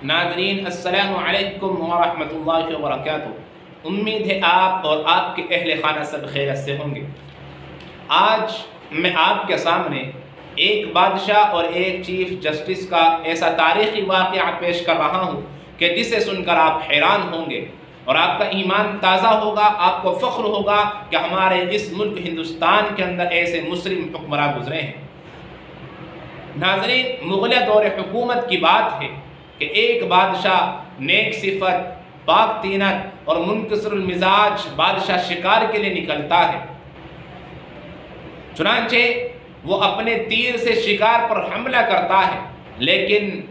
नाज़रीन अस्सलामु अलैकुम व रहमतुल्लाहि व बरकातुहू। उम्मीद है आप और आपके अहले खाना सब खैरियत से होंगे। आज मैं आपके सामने एक बादशाह और एक चीफ जस्टिस का ऐसा तारीख़ी वाक़या पेश कर रहा हूँ कि जिसे सुनकर आप हैरान होंगे और आपका ईमान ताज़ा होगा, आपको फ़ख्र होगा कि हमारे इस मुल्क हिंदुस्तान के अंदर ऐसे मुस्लिम हुक्मरां गुज़रे हैं। नाज़रीन, मुग़ल दौर हुकूमत की बात है कि एक बादशाह नेक सिफत, पाक तीनत और मुनकसिरुल मिजाज बादशाह शिकार के लिए निकलता है। चुनांचे वो अपने तीर से शिकार पर हमला करता है, लेकिन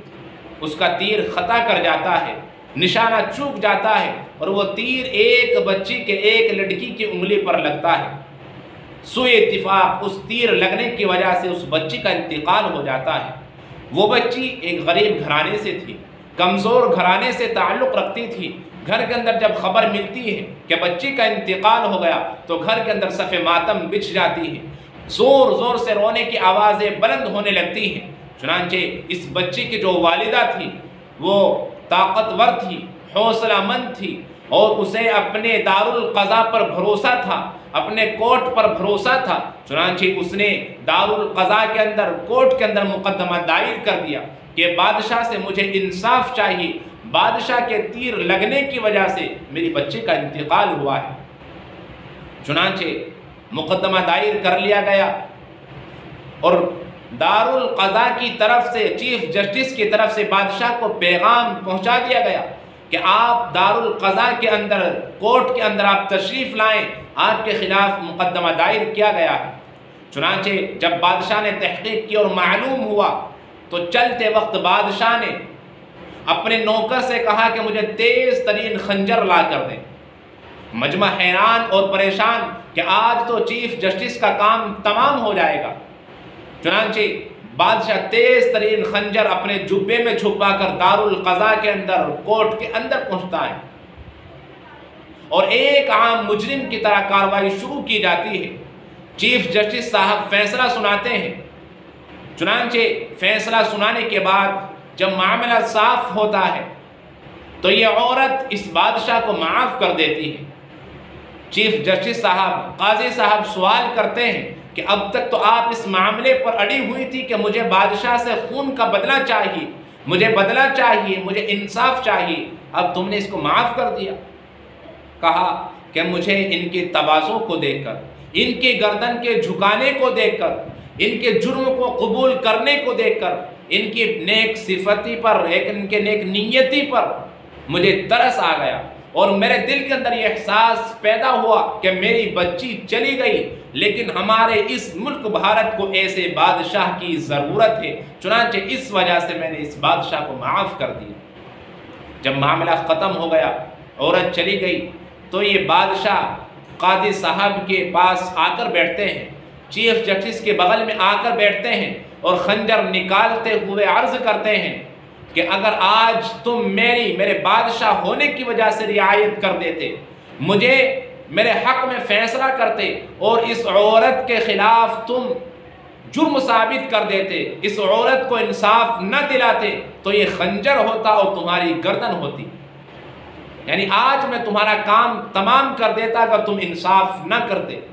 उसका तीर खता कर जाता है, निशाना चूक जाता है और वो तीर एक बच्ची के, एक लड़की की उंगली पर लगता है। सुए इत्तिफाक उस तीर लगने की वजह से उस बच्ची का इंतकाल हो जाता है। वो बच्ची एक गरीब घराने से थी, कमज़ोर घराने से ताल्लुक़ रखती थी। घर के अंदर जब खबर मिलती है कि बच्ची का इंतकाल हो गया तो घर के अंदर सफ़े मातम बिछ जाती है, ज़ोर ज़ोर से रोने की आवाज़ें बुलंद होने लगती हैं। चुनांचे इस बच्ची की जो वालिदा थी वो ताकतवर थी, हौसलामंद थी और उसे अपने दारुल क़ज़ा पर भरोसा था, अपने कोर्ट पर भरोसा था। चुनांचे उसने दारुल क़ज़ा के अंदर, कोर्ट के अंदर मुकदमा दायर कर दिया कि बादशाह से मुझे इंसाफ चाहिए, बादशाह के तीर लगने की वजह से मेरी बच्ची का इंतकाल हुआ है। चुनांचे मुकदमा दायर कर लिया गया और दारुल क़ज़ा की तरफ से, चीफ जस्टिस की तरफ से बादशाह को पैगाम पहुंचा दिया गया कि आप दारुल क़ज़ा के अंदर, कोर्ट के अंदर आप तशरीफ़ लाएं, आपके ख़िलाफ़ मुकदमा दायर किया गया है। चुनांचे जब बादशाह ने तहक़ीक़ की और मालूम हुआ तो चलते वक्त बादशाह ने अपने नौकर से कहा कि मुझे तेज़ तरीन खंजर ला कर दें। मजमा हैरान और परेशान कि आज तो चीफ जस्टिस का काम तमाम हो जाएगा। चुनांचे बादशाह तेज़ तरीन खंजर अपने जुब्बे में छुपाकर दारुल क़ज़ा के अंदर, कोर्ट के अंदर पहुंचता है और एक आम मुजरिम की तरह कार्रवाई शुरू की जाती है। चीफ जस्टिस साहब फैसला सुनाते हैं। चुनांचे फैसला सुनाने के बाद जब मामला साफ होता है तो ये औरत इस बादशाह को माफ़ कर देती है। चीफ जस्टिस साहब, काजी साहब सवाल करते हैं कि अब तक तो आप इस मामले पर अड़ी हुई थी कि मुझे बादशाह से खून का बदला चाहिए, मुझे बदला चाहिए, मुझे इंसाफ चाहिए, अब तुमने इसको माफ़ कर दिया। कहा कि मुझे इनके तवाज़ो को देखकर, इनके गर्दन के झुकाने को देखकर, इनके जुर्म को कबूल करने को देखकर, इनकी नेक सिफती पर, इनके नेक नीयती पर मुझे तरस आ गया और मेरे दिल के अंदर ये एहसास पैदा हुआ कि मेरी बच्ची चली गई, लेकिन हमारे इस मुल्क भारत को ऐसे बादशाह की ज़रूरत है। चुनांचे इस वजह से मैंने इस बादशाह को माफ़ कर दिया। जब मामला ख़त्म हो गया, औरत चली गई, तो ये बादशाह काजी साहब के पास आकर बैठते हैं, चीफ जस्टिस के बगल में आकर बैठते हैं और खंजर निकालते हुए अर्ज़ करते हैं कि अगर आज तुम मेरे बादशाह होने की वजह से रियायत कर देते, मुझे मेरे हक़ में फ़ैसला करते और इस औरत के ख़िलाफ़ तुम जुर्म साबित कर देते, इस औरत को इंसाफ न दिलाते, तो ये खंजर होता और तुम्हारी गर्दन होती। यानी आज मैं तुम्हारा काम तमाम कर देता अगर तुम इंसाफ न करते।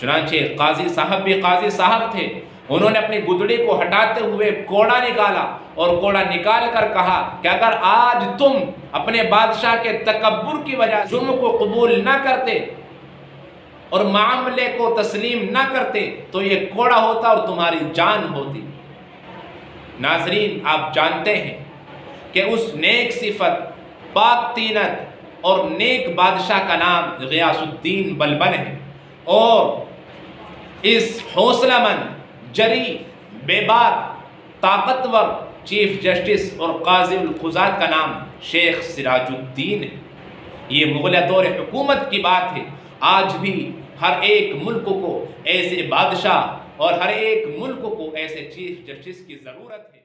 चुनांचे काजी साहब भी काजी साहब थे। उन्होंने अपनी गुदड़ी को हटाते हुए कोड़ा निकाला और कोड़ा निकाल कर कहा कि अगर आज तुम अपने बादशाह के तकब्बुर की वजह जुर्म को कबूल न करते और मामले को तस्लीम न करते तो ये कोड़ा होता और तुम्हारी जान होती। नाज़रीन, आप जानते हैं कि उस नेक सिफत, पाक तीनत और नेक बादशाह का नाम ग़ियासुद्दीन बलबन है और इस हौसलामंद, जरी, बेबाक, ताकतवर चीफ जस्टिस और काज़ी क़ुज़ात का नाम शेख सिराजुद्दीन है। ये मुग़ल दौर हुकूमत की बात है। आज भी हर एक मुल्क को ऐसे बादशाह और हर एक मुल्क को ऐसे चीफ जस्टिस की ज़रूरत है।